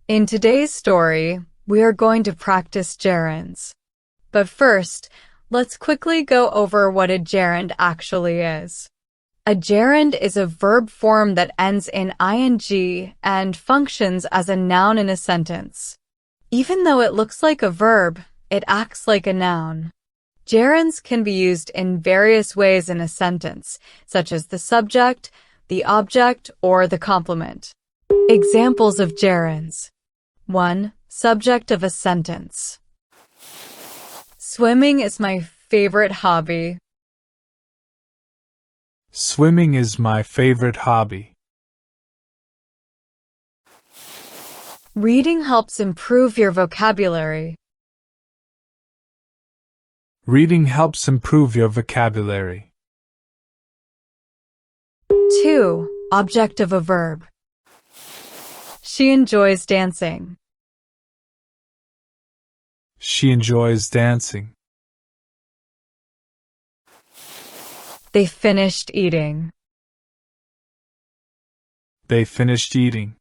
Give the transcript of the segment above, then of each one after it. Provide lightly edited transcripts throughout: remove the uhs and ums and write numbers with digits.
In today's story, we are going to practice gerunds. But first, let's quickly go over what a gerund actually is. A gerund is a verb form that ends in ing and functions as a noun in a sentence. Even though it looks like a verb, it acts like a noun. Gerunds can be used in various ways in a sentence, such as the subject, the object, or the complement. Examples of gerunds. 1. Subject of a sentence. Swimming is my favorite hobby. Swimming is my favorite hobby. Reading helps improve your vocabulary. Reading helps improve your vocabulary. 2. Object of a verb. She enjoys dancing. She enjoys dancing. They finished eating. They finished eating.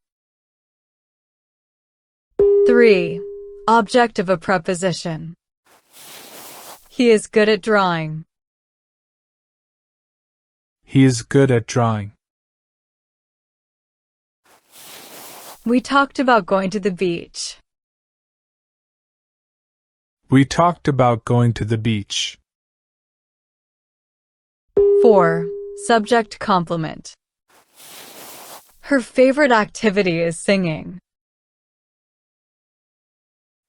3. Object of a preposition. He is good at drawing. He is good at drawing. We talked about going to the beach. We talked about going to the beach. 4. Subject complement. Her favorite activity is singing.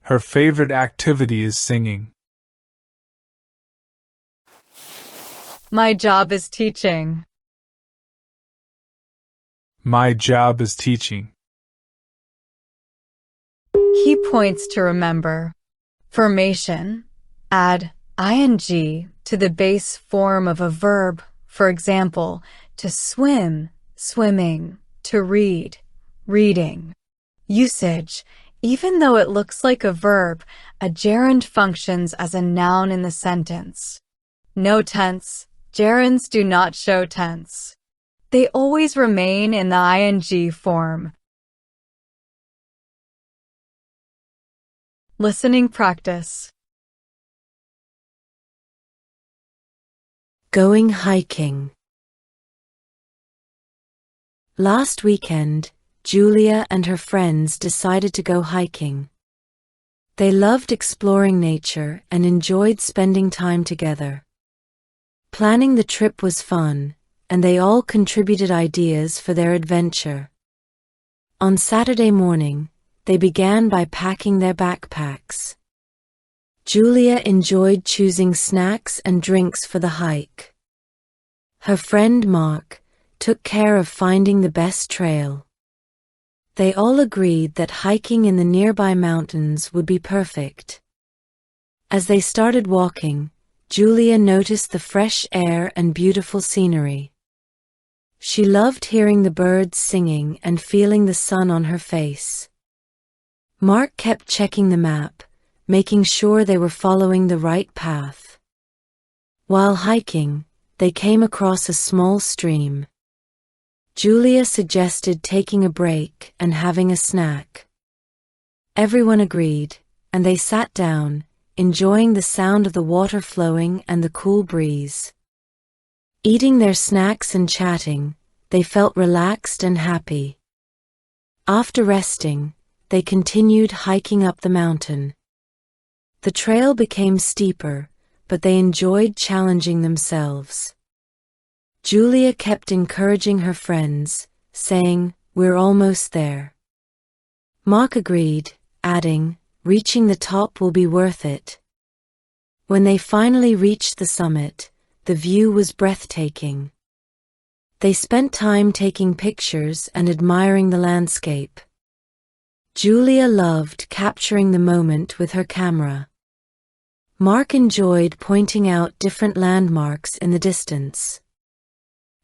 Her favorite activity is singing. My job is teaching. My job is teaching. Key points to remember. Formation. Add ing to the base form of a verb, for example, to swim, swimming, to read, reading. Usage. Even though it looks like a verb, a gerund functions as a noun in the sentence. No tense. Gerunds do not show tense. They always remain in the ing form. Listening practice. Going hiking. Last weekend, Julia and her friends decided to go hiking. They loved exploring nature and enjoyed spending time together. Planning the trip was fun, and they all contributed ideas for their adventure. On Saturday morning, they began by packing their backpacks. Julia enjoyed choosing snacks and drinks for the hike. Her friend Mark took care of finding the best trail. They all agreed that hiking in the nearby mountains would be perfect. As they started walking, Julia noticed the fresh air and beautiful scenery. She loved hearing the birds singing and feeling the sun on her face. Mark kept checking the map, making sure they were following the right path. While hiking, they came across a small stream. Julia suggested taking a break and having a snack. Everyone agreed, and they sat down, enjoying the sound of the water flowing and the cool breeze. Eating their snacks and chatting, they felt relaxed and happy. After resting, they continued hiking up the mountain. The trail became steeper, but they enjoyed challenging themselves. Julia kept encouraging her friends, saying, "We're almost there." Mark agreed, adding, "Reaching the top will be worth it." When they finally reached the summit, the view was breathtaking. They spent time taking pictures and admiring the landscape. Julia loved capturing the moment with her camera. Mark enjoyed pointing out different landmarks in the distance.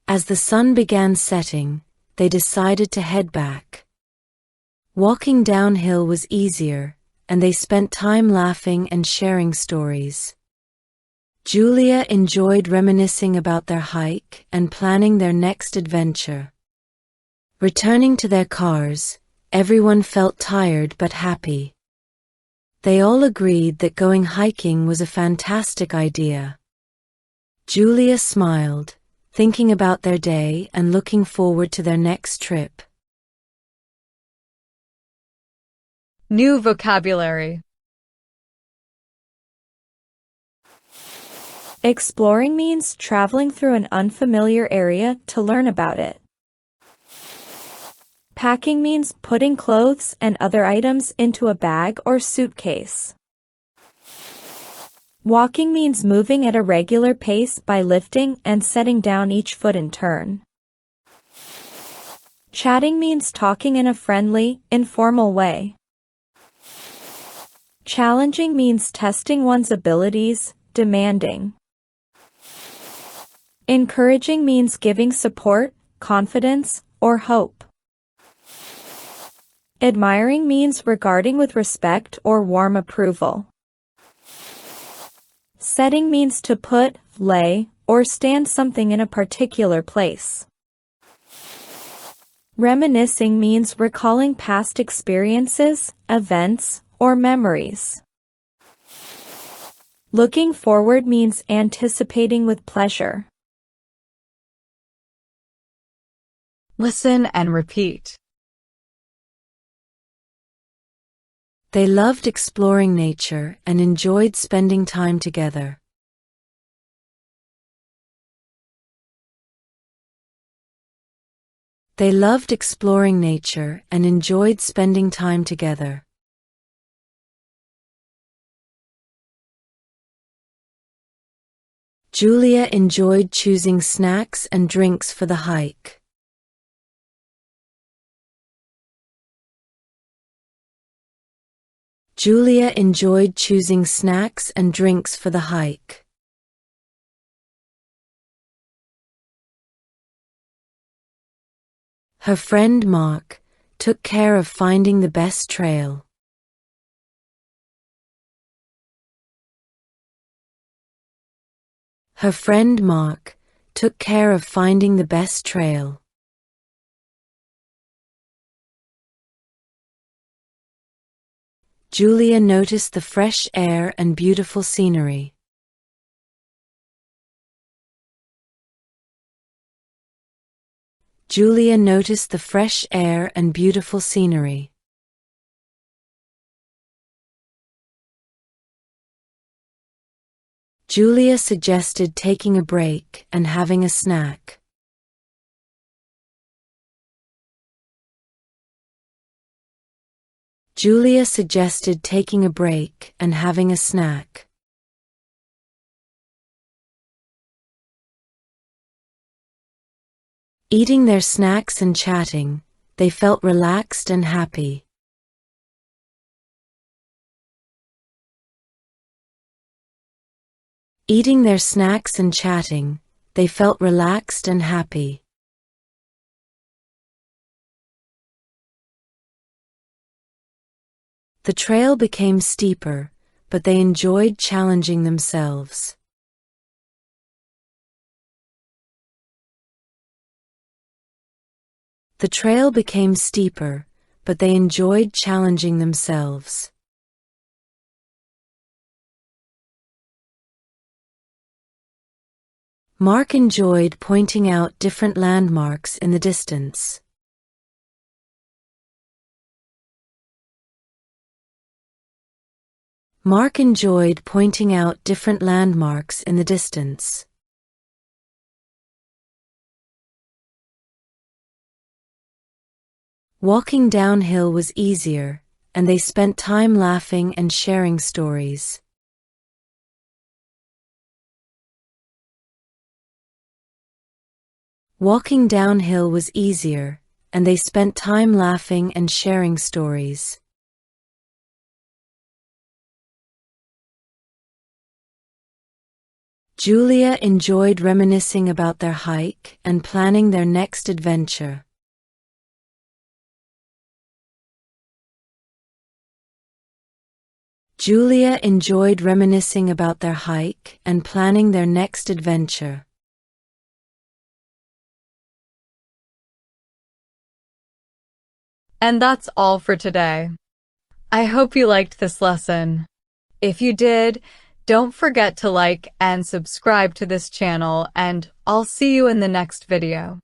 As the sun began setting, they decided to head back. Walking downhill was easier, and they spent time laughing and sharing stories. Julia enjoyed reminiscing about their hike and planning their next adventure. Returning to their cars, Everyone felt tired but happy. They all agreed that going hiking was a fantastic idea. Julia smiled, thinking about their day and looking forward to their next trip. New vocabulary. Exploring means traveling through an unfamiliar area to learn about it. Packing means putting clothes and other items into a bag or suitcase. Walking means moving at a regular pace by lifting and setting down each foot in turn. Chatting means talking in a friendly, informal way. Challenging means testing one's abilities, demanding. Encouraging means giving support, confidence, or hope. Admiring means regarding with respect or warm approval. Setting means to put, lay, or stand something in a particular place. Reminiscing means recalling past experiences, events, or memories. Looking forward means anticipating with pleasure. Listen and repeat. They loved exploring nature and enjoyed spending time together. They loved exploring nature and enjoyed spending time together. Julia enjoyed choosing snacks and drinks for the hike. Julia enjoyed choosing snacks and drinks for the hike. Her friend Mark took care of finding the best trail. Her friend Mark took care of finding the best trail. Julia noticed the fresh air and beautiful scenery. Julia noticed the fresh air and beautiful scenery. Julia suggested taking a break and having a snack. Julia suggested taking a break and having a snack. Eating their snacks and chatting, they felt relaxed and happy. Eating their snacks and chatting, they felt relaxed and happy. The trail became steeper, but they enjoyed challenging themselves. The trail became steeper, but they enjoyed challenging themselves. Mark enjoyed pointing out different landmarks in the distance. Mark enjoyed pointing out different landmarks in the distance. Walking downhill was easier, and they spent time laughing and sharing stories. Walking downhill was easier, and they spent time laughing and sharing stories. Julia enjoyed reminiscing about their hike and planning their next adventure. Julia enjoyed reminiscing about their hike and planning their next adventure. And that's all for today. I hope you liked this lesson. If you did, don't forget to like and subscribe to this channel, and I'll see you in the next video.